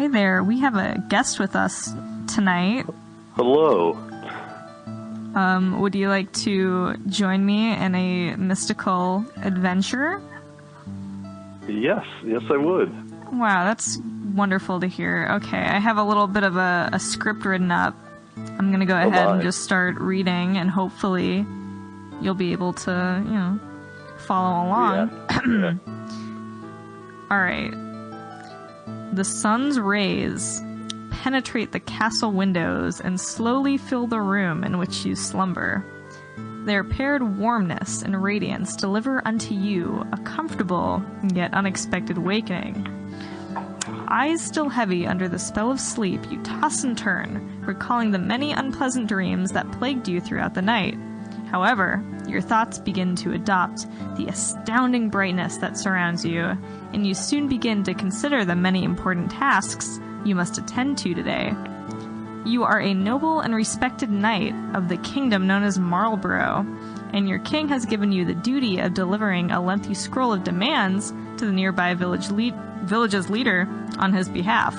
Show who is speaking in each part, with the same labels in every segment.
Speaker 1: Hi there. We have a guest with us tonight.
Speaker 2: Hello.
Speaker 1: Would you like to join me in a mystical adventure?
Speaker 2: Yes, I would.
Speaker 1: Wow, that's wonderful to hear. Okay, I have a little bit of a script written up. I'm going to go ahead and just start reading, and hopefully you'll be able to, follow along.
Speaker 2: Yeah.
Speaker 1: All right. The sun's rays penetrate the castle windows and slowly fill the room in which you slumber. Their paired warmness and radiance deliver unto you a comfortable yet unexpected wakening. Eyes still heavy under the spell of sleep, you toss and turn, recalling the many unpleasant dreams that plagued you throughout the night. However, your thoughts begin to adopt the astounding brightness that surrounds you, and you soon begin to consider the many important tasks you must attend to today. You are a noble and respected knight of the kingdom known as Marlborough, and your king has given you the duty of delivering a lengthy scroll of demands to the nearby village's leader on his behalf.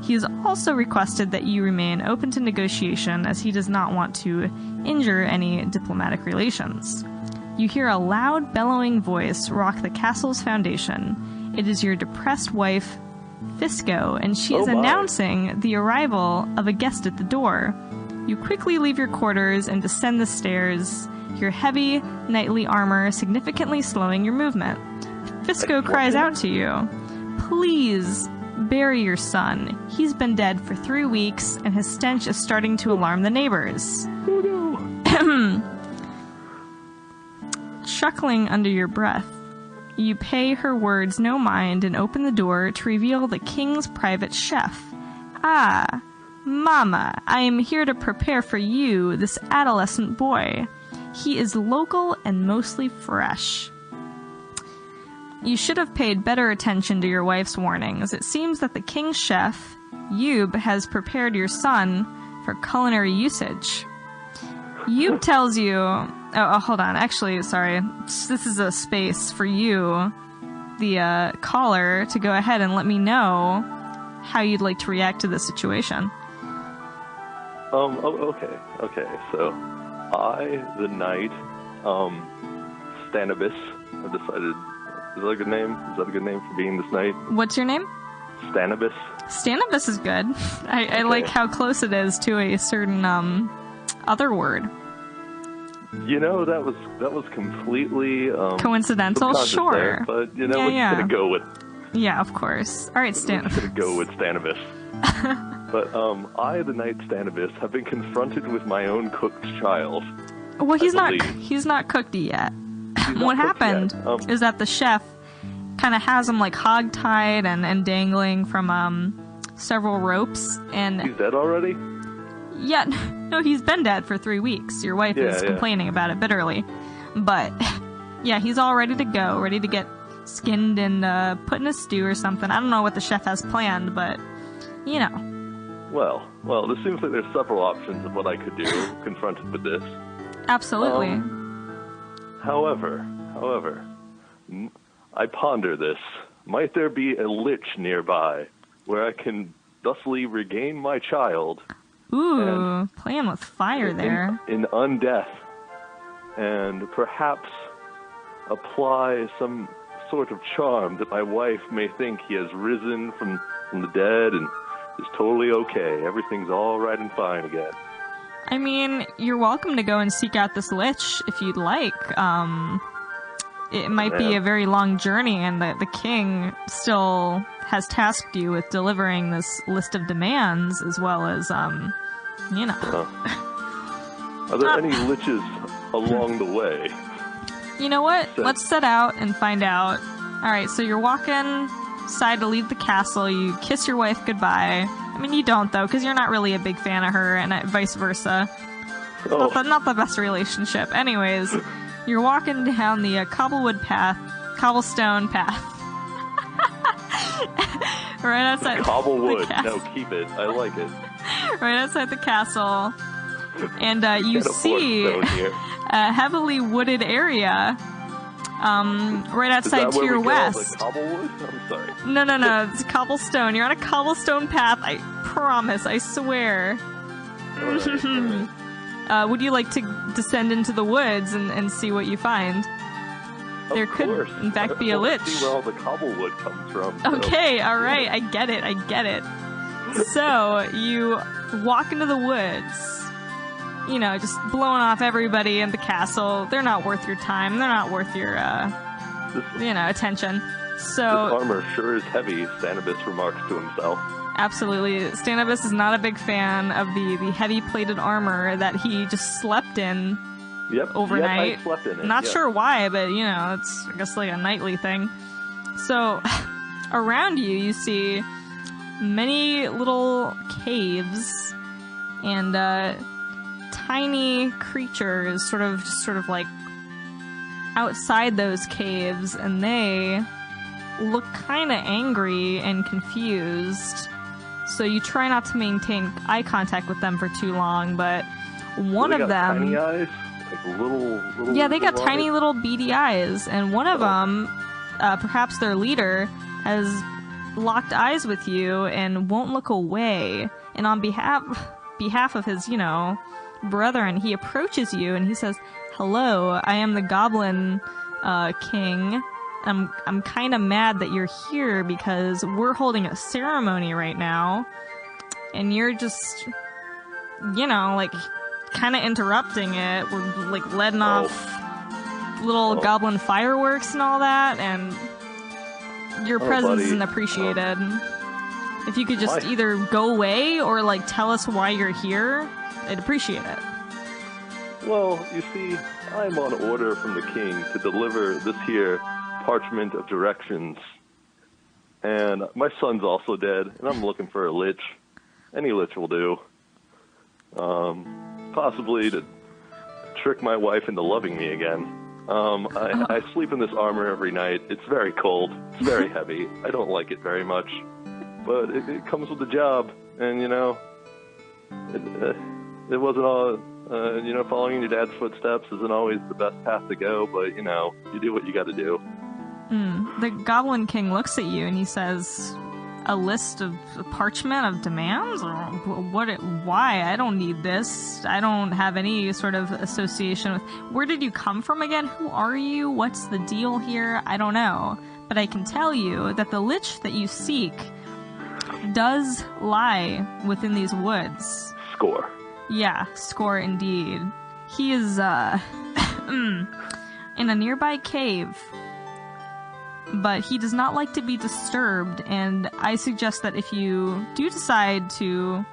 Speaker 1: He has also requested that you remain open to negotiation, as he does not want to injure any diplomatic relations. You hear a loud, bellowing voice rock the castle's foundation. It is your depressed wife, Fisco, and she is announcing the arrival of a guest at the door. You quickly leave your quarters and descend the stairs, your heavy, knightly armor significantly slowing your movement. Fisco cries out to you, "Please, bury your son. He's been dead for 3 weeks, and his stench is starting to alarm the neighbors." Chuckling under your breath, you pay her words no mind and open the door to reveal the king's private chef. "Ah, Mama, I am here to prepare for you this adolescent boy. He is local and mostly fresh." You should have paid better attention to your wife's warnings. It seems that the king's chef, Yub, has prepared your son for culinary usage. Yub tells you... Oh, hold on. Actually, sorry. This is a space for you, the caller, to go ahead and let me know how you'd like to react to this situation.
Speaker 2: Okay. So, I, the knight, Stanibus, have decided... Is that a good name? Is that a good name for being this knight?
Speaker 1: What's your name?
Speaker 2: Stanibus.
Speaker 1: Stanibus is good. I like how close it is to a certain other word.
Speaker 2: That was completely
Speaker 1: coincidental. Sure,
Speaker 2: there, but we're just gonna go with.
Speaker 1: Yeah, of course. All right, Stanibus.
Speaker 2: We're just gonna go with Stanibus. But I, the knight Stanibus, have been confronted with my own cooked child.
Speaker 1: Well, he's not cooked yet. What happened is that the chef kind of has him like hog-tied and dangling from several ropes, and
Speaker 2: he's dead already?
Speaker 1: Yeah, no, he's been dead for 3 weeks. Your wife is complaining about it bitterly, but yeah, he's all ready to go, ready to get skinned and put in a stew or something. I don't know what the chef has planned, but
Speaker 2: Well, there seems like there's several options of what I could do confronted with this.
Speaker 1: Absolutely.
Speaker 2: However, I ponder this. Might there be a lich nearby where I can thusly regain my child?
Speaker 1: Ooh, playing with fire there.
Speaker 2: In undeath, and perhaps apply some sort of charm that my wife may think he has risen from the dead and is totally okay. Everything's all right and fine again.
Speaker 1: I mean, you're welcome to go and seek out this lich if you'd like. It might be a very long journey, and the king still has tasked you with delivering this list of demands, as well as, Are
Speaker 2: there any liches along the way?
Speaker 1: You know what? Let's set out and find out. Alright, so you're walking aside to leave the castle, you kiss your wife goodbye. I mean, you don't, though, because you're not really a big fan of her, and vice versa.
Speaker 2: Oh.
Speaker 1: Not the best relationship. Anyways, you're walking down the cobblestone path. Right outside
Speaker 2: Cobblewood.
Speaker 1: the castle.
Speaker 2: No, keep it. I like it.
Speaker 1: Right outside the castle. And you see a heavily wooded area right
Speaker 2: Is
Speaker 1: outside
Speaker 2: that
Speaker 1: to
Speaker 2: where
Speaker 1: your
Speaker 2: we get all the
Speaker 1: west.
Speaker 2: cobblewood? I'm sorry.
Speaker 1: No, it's cobblestone. You're on a cobblestone path. I promise. I swear.
Speaker 2: All right.
Speaker 1: Would you like to descend into the woods and see what you find? There
Speaker 2: Of
Speaker 1: could,
Speaker 2: course.
Speaker 1: in fact, be a
Speaker 2: I wanna
Speaker 1: lich.
Speaker 2: see where all the cobblewood comes from. so-
Speaker 1: Okay, alright, I get it. So, you walk into the woods, you know, just blowing off everybody in the castle. They're not worth your time, they're not worth your,
Speaker 2: This,
Speaker 1: attention.
Speaker 2: this
Speaker 1: So,
Speaker 2: armor sure is heavy, Stanibus remarks to himself.
Speaker 1: absolutely, Stanibus is not a big fan of the heavy-plated armor that he just slept in
Speaker 2: Yep.
Speaker 1: overnight.
Speaker 2: Yep, I slept in it.
Speaker 1: Not
Speaker 2: yeah.
Speaker 1: sure why, but you know, it's I guess like a nightly thing. So around you see many little caves and tiny creatures sort of like outside those caves, and they look kind of angry and confused. So you try not to maintain eye contact with them for too long, but one
Speaker 2: They
Speaker 1: of
Speaker 2: got
Speaker 1: them
Speaker 2: tiny eyes, like little.
Speaker 1: yeah, they got
Speaker 2: little
Speaker 1: tiny
Speaker 2: eyes.
Speaker 1: little beady eyes, and one of them, perhaps their leader, has locked eyes with you and won't look away. And on behalf of his, brethren, he approaches you and he says, "Hello, I am the Goblin King. I'm kind of mad that you're here because we're holding a ceremony right now, and you're just, like." Kind of interrupting it. We're like letting off little goblin fireworks and all that, and your presence
Speaker 2: buddy.
Speaker 1: isn't appreciated. If you could just
Speaker 2: Why?
Speaker 1: either go away or like tell us why you're here, I'd appreciate it.
Speaker 2: Well, you see, I'm on order from the king to deliver this here parchment of directions. And my son's also dead, and I'm looking for a lich. Any lich will do. Possibly to trick my wife into loving me again. I sleep in this armor every night. It's very cold. It's very heavy. I don't like it very much. But it comes with the job. And, it wasn't all, following in your dad's footsteps isn't always the best path to go. But, you do what you got to do.
Speaker 1: The Goblin King looks at you and he says, "A list of parchment of demands? Or what? Why? I don't need this. I don't have any sort of association with... Where did you come from again? Who are you? What's the deal here? I don't know. But I can tell you that the lich that you seek does lie within these woods."
Speaker 2: Score.
Speaker 1: Yeah, score indeed. He is, in a nearby cave. But he does not like to be disturbed, and I suggest that if you do decide to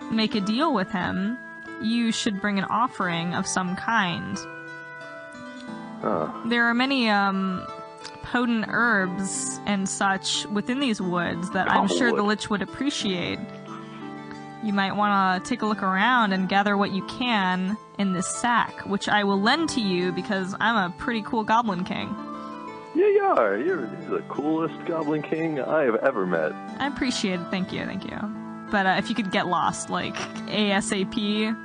Speaker 1: make a deal with him, you should bring an offering of some kind. There are many, potent herbs and such within these woods that I'm sure the lich would appreciate. You might want to take a look around and gather what you can in this sack, which I will lend to you because I'm a pretty cool Goblin King.
Speaker 2: Yeah, you are. You're the coolest Goblin King I have ever met.
Speaker 1: I appreciate it. Thank you. But if you could get lost, like, ASAP,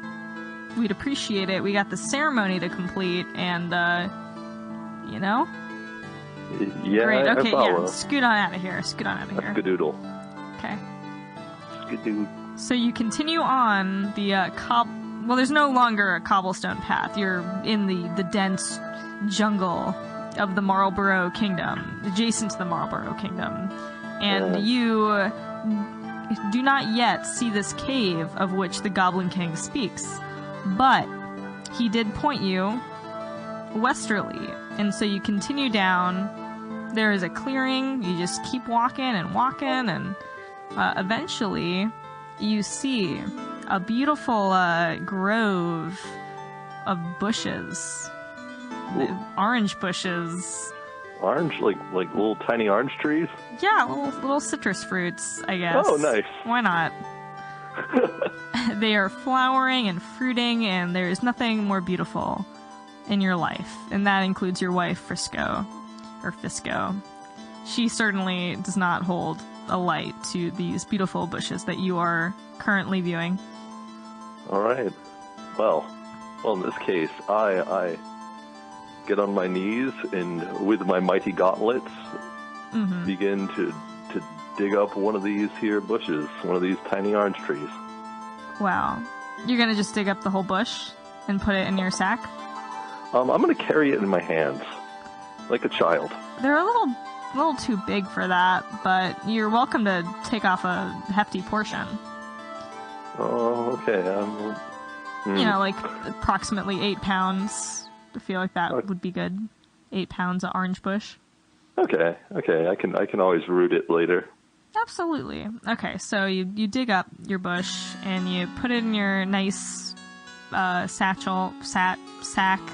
Speaker 1: we'd appreciate it. We got the ceremony to complete, and,
Speaker 2: Yeah,
Speaker 1: Great,
Speaker 2: I
Speaker 1: okay,
Speaker 2: follow.
Speaker 1: yeah. Scoot on out of here.
Speaker 2: Skadoodle.
Speaker 1: Okay.
Speaker 2: Skadood.
Speaker 1: So you continue on the, well, there's no longer a cobblestone path. You're in the dense jungle of the Marlborough Kingdom, adjacent to the Marlborough Kingdom. And you do not yet see this cave of which the Goblin King speaks. But he did point you westerly, and so you continue down. There is a clearing. You just keep walking, and eventually you see a beautiful grove of bushes. Orange bushes.
Speaker 2: Orange? Like little tiny orange trees?
Speaker 1: Yeah, little citrus fruits, I guess.
Speaker 2: Oh, nice.
Speaker 1: Why not? They are flowering and fruiting, and there is nothing more beautiful in your life. And that includes your wife, Frisco. Or Fisco. She certainly does not hold a light to these beautiful bushes that you are currently viewing.
Speaker 2: All right. Well, in this case, I get on my knees and with my mighty gauntlets begin to dig up one of these here bushes, one of these tiny orange trees.
Speaker 1: Wow. You're gonna just dig up the whole bush and put it in your sack?
Speaker 2: I'm gonna carry it in my hands, like a child.
Speaker 1: They're a little too big for that, but you're welcome to take off a hefty portion.
Speaker 2: Oh, okay.
Speaker 1: You know, like approximately 8 pounds. I feel like that would be good. 8 pounds of orange bush.
Speaker 2: Okay. I can always root it later.
Speaker 1: Absolutely. Okay, so you dig up your bush and you put it in your nice sack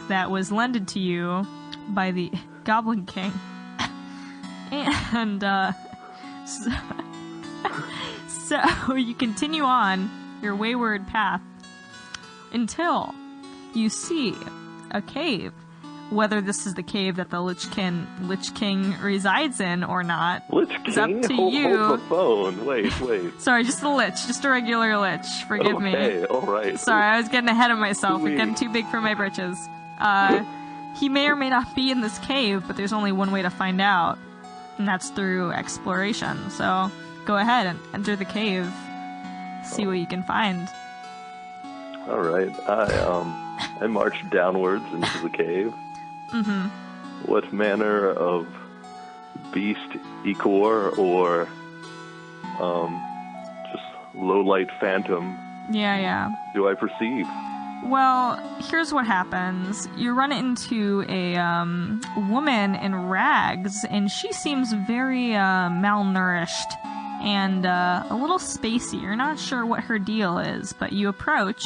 Speaker 1: that was lended to you by the Goblin King. And so you continue on your wayward path until you see a cave. Whether this is the cave that the Lich King resides in or not is up to you.
Speaker 2: Hold the phone. Wait.
Speaker 1: Sorry, just a Lich. Just a regular Lich. Forgive me.
Speaker 2: Okay, alright.
Speaker 1: Sorry, I was getting ahead of myself. We're getting too big for my britches. He may or may not be in this cave, but there's only one way to find out, and that's through exploration. So go ahead and enter the cave. See what you can find.
Speaker 2: Alright. I marched downwards into the cave. What manner of beast, ichor, or just low-light phantom do I perceive?
Speaker 1: Well, here's what happens. You run into a woman in rags, and she seems very malnourished and a little spacey. You're not sure what her deal is, but you approach.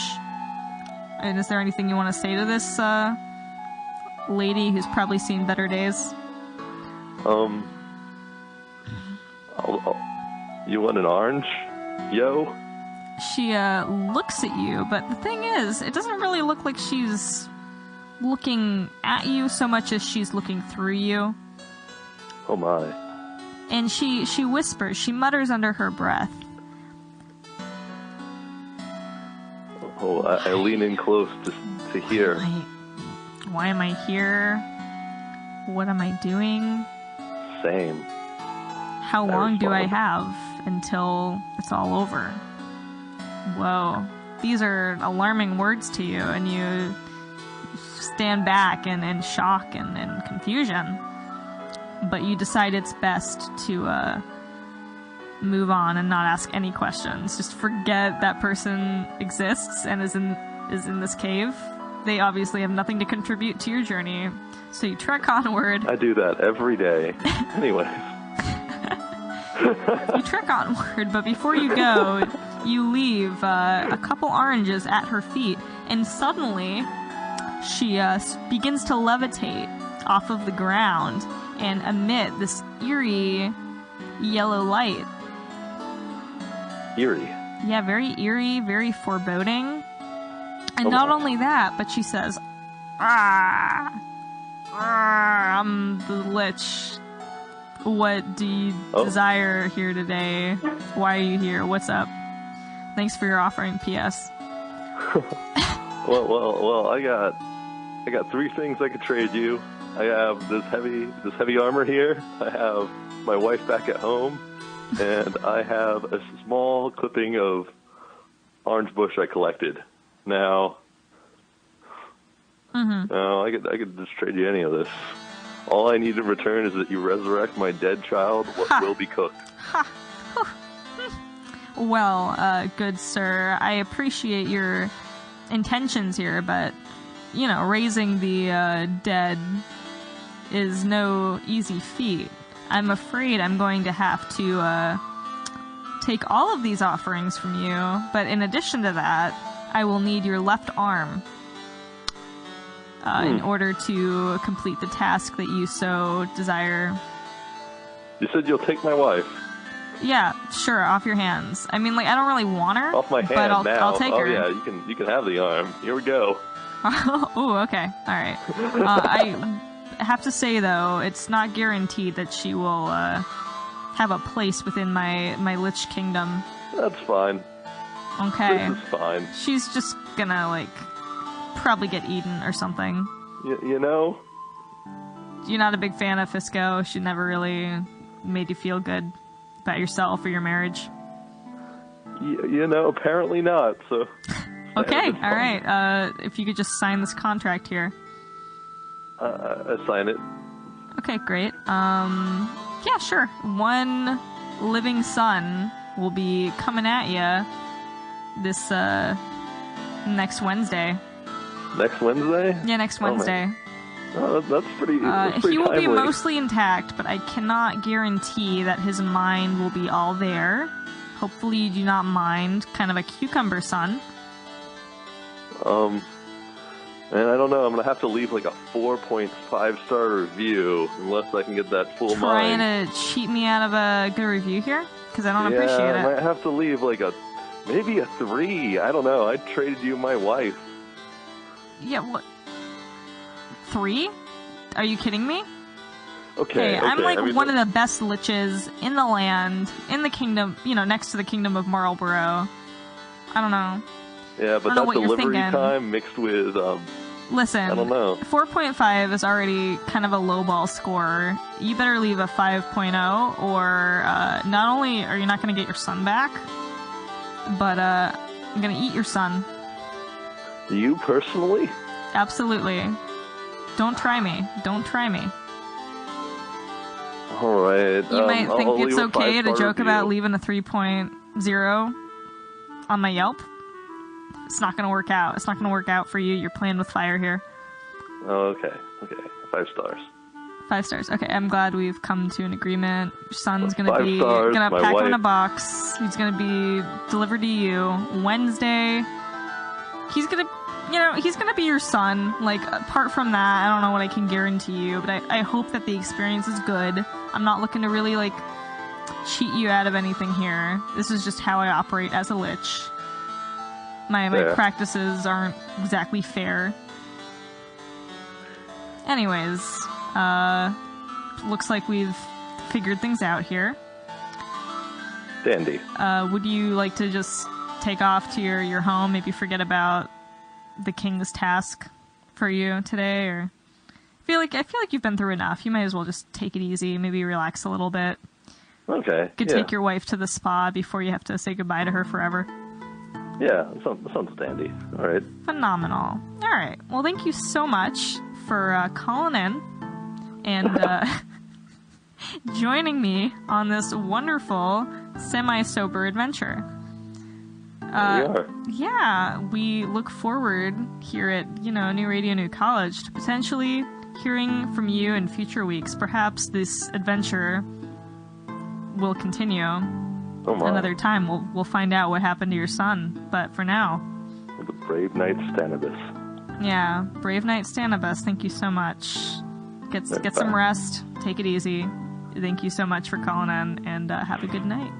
Speaker 1: And is there anything you want to say to this lady who's probably seen better days?
Speaker 2: You want an orange, yo?
Speaker 1: She looks at you, but the thing is, it doesn't really look like she's looking at you so much as she's looking through you.
Speaker 2: Oh my.
Speaker 1: And she whispers, she mutters under her breath.
Speaker 2: Oh, I lean in close to hear.
Speaker 1: Why am I here? What am I doing?
Speaker 2: Same.
Speaker 1: How long do I have until it's all over? Whoa. These are alarming words to you, and you stand back in shock and confusion. But you decide it's best to move on and not ask any questions. Just forget that person exists and is in this cave. They obviously have nothing to contribute to your journey. So you trek onward.
Speaker 2: I do that every day. Anyways.
Speaker 1: You trek onward, but before you go, you leave a couple oranges at her feet, and suddenly she begins to levitate off of the ground and emit this eerie yellow light.
Speaker 2: Eerie?
Speaker 1: Yeah, very eerie, very foreboding. And not only that, but she says, I'm the Lich. What do you desire here today? Why are you here? What's up? Thanks for your offering, P.S.
Speaker 2: well, I got 3 things I could trade you. I have this heavy armor here. I have my wife back at home, and I have a small clipping of orange bush I collected. Now, I could just trade you any of this. All I need in return is that you resurrect my dead child. What will be cooked?
Speaker 1: Well, good sir, I appreciate your intentions here, but, you know, raising the dead is no easy feat. I'm afraid I'm going to have to take all of these offerings from you, but in addition to that, I will need your left arm in order to complete the task that you so desire.
Speaker 2: You said you'll take my wife.
Speaker 1: Yeah, sure, off your hands. I mean, like, I don't really want her.
Speaker 2: Off my hand
Speaker 1: but
Speaker 2: now.
Speaker 1: I'll take her.
Speaker 2: Oh yeah, you can have the arm. Here we go.
Speaker 1: Oh, okay, all right. I have to say though, it's not guaranteed that she will have a place within my Lich Kingdom.
Speaker 2: That's fine.
Speaker 1: Okay.
Speaker 2: This is fine.
Speaker 1: She's just gonna, like, probably get eaten or something.
Speaker 2: You know,
Speaker 1: you're not a big fan of Fisco. She never really made you feel good about yourself or your marriage.
Speaker 2: Apparently not. So.
Speaker 1: Okay, all right. If you could just sign this contract here.
Speaker 2: I sign it.
Speaker 1: Okay, great. Yeah, sure. One living son will be coming at you this next Wednesday.
Speaker 2: Next Wednesday?
Speaker 1: Yeah, next Wednesday.
Speaker 2: That's pretty.
Speaker 1: He will
Speaker 2: timely.
Speaker 1: be mostly intact, but I cannot guarantee that his mind will be all there. Hopefully, you do not mind kind of a cucumber son.
Speaker 2: And I don't know, I'm going to have to leave like a 4.5 star review unless I can get that full
Speaker 1: Trying
Speaker 2: mind.
Speaker 1: to cheat me out of a good review here? Because I don't appreciate it.
Speaker 2: I might have to leave like maybe a 3. I don't know. I traded you my wife.
Speaker 1: Yeah, what? 3? Are you kidding me?
Speaker 2: Okay.
Speaker 1: I'm like one of the best liches in the land, in the kingdom, next to the kingdom of Marlborough. I don't know.
Speaker 2: Yeah, but that delivery time mixed with,
Speaker 1: listen,
Speaker 2: I don't know.
Speaker 1: 4.5 is already kind of a lowball score. You better leave a 5.0, or not only are you not going to get your son back, but I'm going to eat your son.
Speaker 2: You personally?
Speaker 1: Absolutely. Don't try me. Don't try me.
Speaker 2: All right.
Speaker 1: You might
Speaker 2: I'll
Speaker 1: think it's
Speaker 2: leave a
Speaker 1: okay to
Speaker 2: 5-star
Speaker 1: joke
Speaker 2: review.
Speaker 1: about leaving a 3.0 on my Yelp. It's not going to work out. It's not going to work out for you. You're playing with fire here.
Speaker 2: Oh, okay. 5 stars.
Speaker 1: 5 stars. Okay, I'm glad we've come to an agreement. Your son's going to
Speaker 2: 5
Speaker 1: be
Speaker 2: stars,
Speaker 1: gonna
Speaker 2: my
Speaker 1: pack him in
Speaker 2: wife.
Speaker 1: a box. He's going to be delivered to you Wednesday. He's going to be your son. Like, apart from that, I don't know what I can guarantee you, but I hope that the experience is good. I'm not looking to really, like, cheat you out of anything here. This is just how I operate as a lich. My practices aren't exactly fair. Anyways, looks like we've figured things out here.
Speaker 2: Dandy.
Speaker 1: Would you like to just take off to your home, maybe forget about the king's task for you today, or I feel like you've been through enough. You might as well just take it easy, maybe relax a little bit.
Speaker 2: Okay.
Speaker 1: You could take your wife to the spa before you have to say goodbye to her forever.
Speaker 2: Yeah, that sounds dandy. All right.
Speaker 1: Phenomenal. All right. Well, thank you so much for calling in and joining me on this wonderful semi-sober adventure.
Speaker 2: We are.
Speaker 1: Yeah, we look forward here at, New Radio, New College to potentially hearing from you in future weeks. Perhaps this adventure will continue.
Speaker 2: Oh my.
Speaker 1: Another time. We'll find out what happened to your son. But for now,
Speaker 2: The brave knight Stanibus.
Speaker 1: yeah, brave knight Stanibus, thank you so much. Get some rest. Take it easy. Thank you so much for calling in, and have a good night.